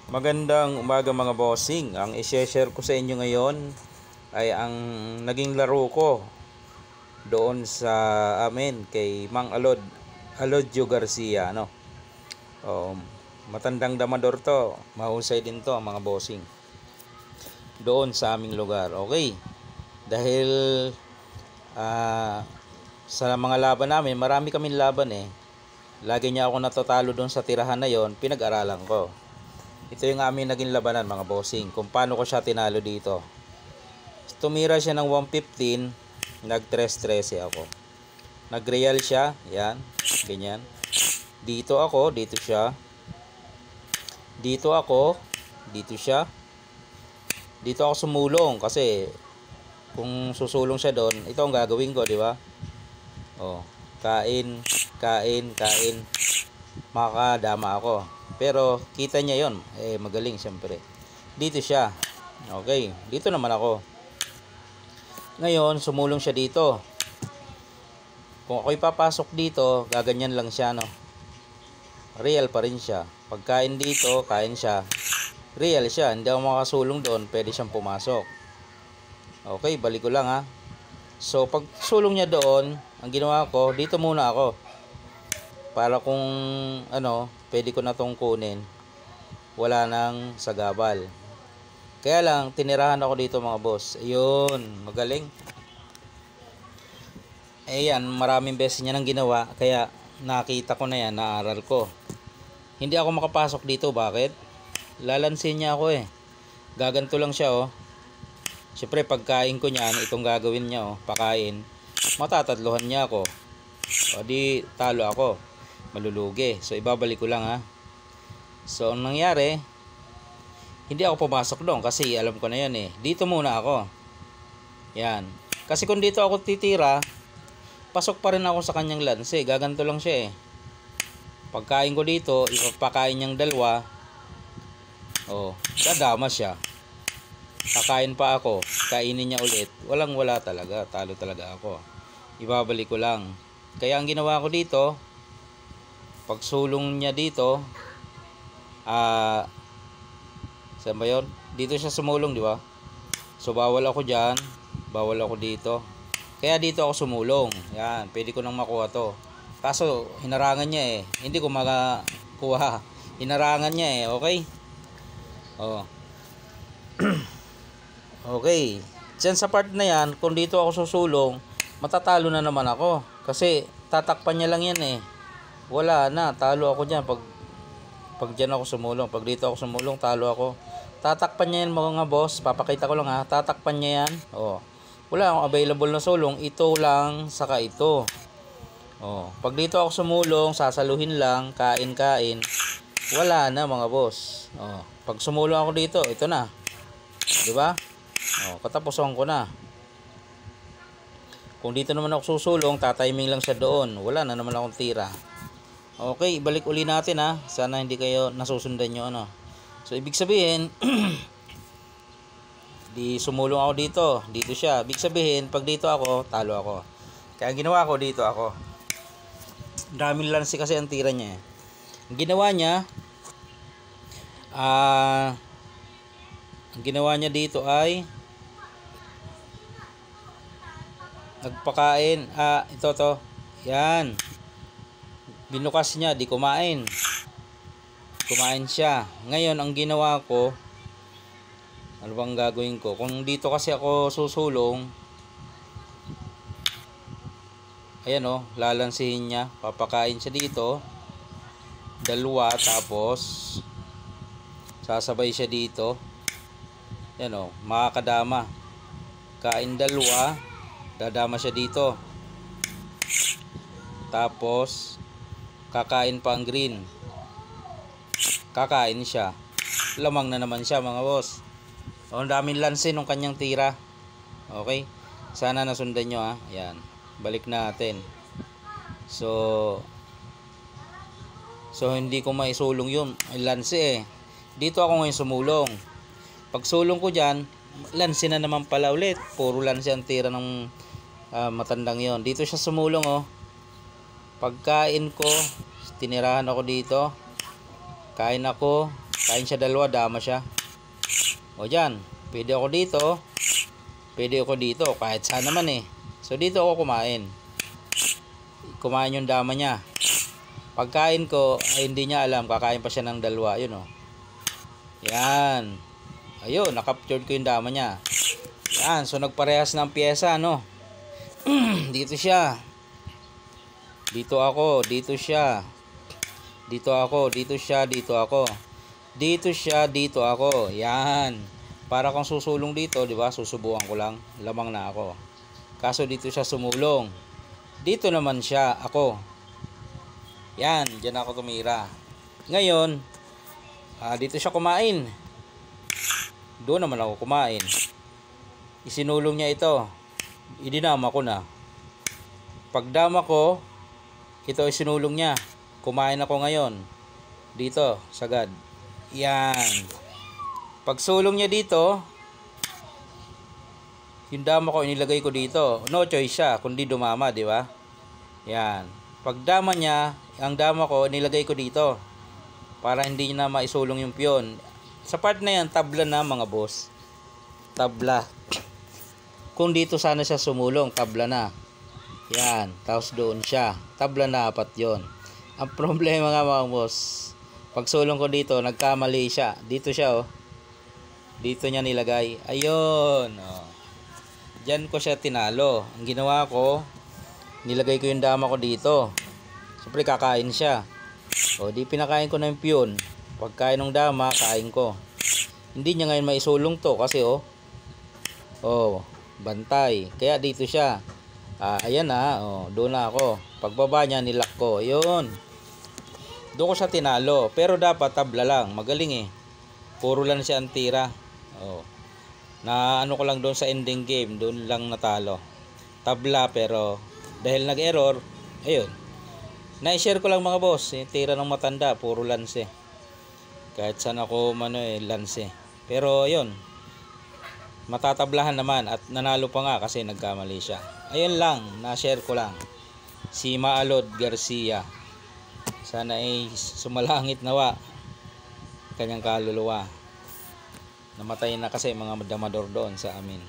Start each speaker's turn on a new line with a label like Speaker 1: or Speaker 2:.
Speaker 1: Magandang umaga mga bossing. Ang i-share ko sa inyo ngayon ay ang naging laro ko doon sa amin kay Mang Alodjo Garcia, no. Matandang damador to, mahusay din to mga bossing. Doon sa aming lugar. Okay. Dahil sa mga laban namin, marami kaming laban eh. Lagi niya ako natatalo doon sa tirahan na yon, pinag-aralan ko. Ito yung aming naging labanan mga bossing, kung paano ko siya tinalo dito. Tumira siya ng 115, nag-13 ako. Nag-real siya, yan, ganyan. Dito ako, dito siya. Dito ako, dito siya. Dito ako sumulong kasi kung susulong siya doon, ito ang gagawin ko, di ba? Oh, kain, makakadama ako. Pero kita niya yon, magaling siyempre. Dito siya. Okay, dito naman ako. Ngayon, sumulong siya dito. Kung ako'y papasok dito, gaganyan lang siya, no. Real pa rin siya. Pagkain dito, kain siya. Real siya, hindi ako makasulong doon, pwede siyang pumasok. Okay, balik ko lang ha. So, pag sulong niya doon, ang ginawa ko, dito muna ako. Para kung pwede ko na tong kunin, wala nang sagabal. Kaya lang tinirahan ako dito mga boss. Ayun, magaling. Ayan, maraming beses niya nang ginawa, kaya nakita ko na yan, naaral ko. Hindi ako makapasok dito, bakit? Lalansin niya ako eh. Gaganto lang siya oh. Siyempre pagkain ko niyan, itong gagawin niya oh, pakain. Matatatluhan niya ako. O di talo ako. Malulugi. So ibabalik ko lang ha. So ang nangyari, hindi ako pumasok doon kasi alam ko na yan eh. Dito muna ako. Yan. Kasi kung dito ako titira, pasok pa rin ako sa kanyang lanse. Gaganto lang siya eh. Pagkain ko dito, ipapakain niyang dalawa. Oh, dadama siya. Kakain pa ako, kainin niya ulit. Walang wala talaga, talo talaga ako. Ibabalik ko lang. Kaya ang ginawa ko dito, pagsulong niya dito, saan ba yun? Dito siya sumulong, di ba? So bawal ako dyan, bawal ako dito. Kaya dito ako sumulong. Yan, pwede ko nang makuha to. Kaso hinarangan niya eh. Hindi ko makakuha. Hinarangan niya eh, okay? Oh. Okay. Diyan sa part na yan, kung dito ako susulong, matatalo na naman ako. Kasi tatakpan niya lang yan eh. Wala na, talo ako dyan. Pag dyan ako sumulong, pag dito ako sumulong, talo ako. Tatakpan niya yan mga boss. Papakita ko lang ha. Tatakpan niya yan. Oh. Wala akong available na sulong. Ito lang, saka ito. Oh. Pag dito ako sumulong, sasaluhin lang, kain. Wala na mga boss. Oh. Pag sumulong ako dito, ito na. Diba? Oh, katapusan ko na. Kung dito naman ako susulong, tatiming lang siya doon. Wala na naman akong tira. Okay, balik uli natin ha. Sana hindi kayo nasusundan nyo ano. So ibig sabihin di sumulong ako dito, dito siya. Ibig sabihin pag dito ako, talo ako. Kaya ang ginawa ko, dito ako. Daming lansi kasi ang tira niya eh. Ang ginawa niya dito ay nagpakain. Ito to. Yan. Binukas niya, di kumain. Kumain siya. Ngayon, ang ginawa ko, ano bang gagawin ko? Kung dito kasi ako susulong, ayan o, lalansihin niya. Papakain siya dito. Dalawa, tapos sasabay siya dito. Yan o, makakadama. Kain dalawa, dadama siya dito. Tapos kakain pa ang green. Kakain siya. Lamang na naman siya mga boss. O, ang daming lansin ng kanyang tira. Okay? Sana nasundan nyo ha. Yan. Balik natin. So hindi ko maisulong yun. Ay lansi eh. Dito ako ngayon sumulong. Pag sulong ko dyan, lansi na naman pala ulit. Puro lansi ang tira ng matandang yon. Dito siya sumulong oh. Pagkain ko, tinirahan ako dito. Kain ako, Kain siya dalawa, dama siya. O dyan, pwede ako dito. Pwede ako dito, kahit saan naman eh. So dito ako kumain. Kumain yung dama niya. Pagkain ko, ay hindi niya alam, kakain pa siya ng dalawa. Yun o. Yan. Ayun, nakaptured ko yung dama niya. Yan, so nagparehas ng pyesa, no? Dito siya. Dito ako, dito siya. Dito ako, dito siya, dito ako. Dito siya, dito ako. Yan. Para kung susulong dito, di ba? Susubukan ko lang. Lamang na ako. Kaso dito siya sumulong. Dito naman siya, ako. Yan, diyan ako tumira. Ngayon, dito siya kumain. Doon naman ako kumain. Isinulong niya ito. Idinama ko na. Pagdama ko, ito isinulong niya. Kumain ako ngayon. Dito, sagad. Yan. Pagsulong niya dito, yung dama ko inilagay ko dito. No choice siya, kundi dumama, di ba? Yan. Pagdama niya, ang dama ko inilagay ko dito. Para hindi na maisulong yung piyon. Sa part na yan, tabla na mga boss. Tabla. Kung dito sana siya sumulong, tabla na. Yan. Tapos doon siya. Tabla na, apat yon. Ang problema nga mga boss, pagsulong ko dito, nagkamali siya. Dito siya, oh. Dito niya nilagay. Ayun, oh. Diyan ko siya tinalo. Ang ginawa ko, nilagay ko yung dama ko dito. Siyempre, kakain siya. O, di pinakain ko na yung piyon. Pagkain ng dama, kain ko. Hindi niya ngayon maisulong to kasi, oh. Oh, bantay. Kaya dito siya. Ayan na, oh. Doon na ako. Pagbaba niya, nilak ko. Ayun. Doon ko siya tinalo. Pero dapat tabla lang. Magaling eh. Puro lang siya ang tira. Oh. Na ano ko lang doon sa ending game. Doon lang natalo. Tabla pero dahil nag-error, ayun. Na-share ko lang mga boss. Yung tira ng matanda. Puro lance eh. Kahit saan ako lance eh. Pero ayun. Matatablahan naman. At nanalo pa nga kasi nagkamali siya. Ayun lang. Na-share ko lang. Si Maalod Garcia. Sana ay sumalangit nawa kanyang kaluluwa. Namatay na kasi mga damador doon sa amin.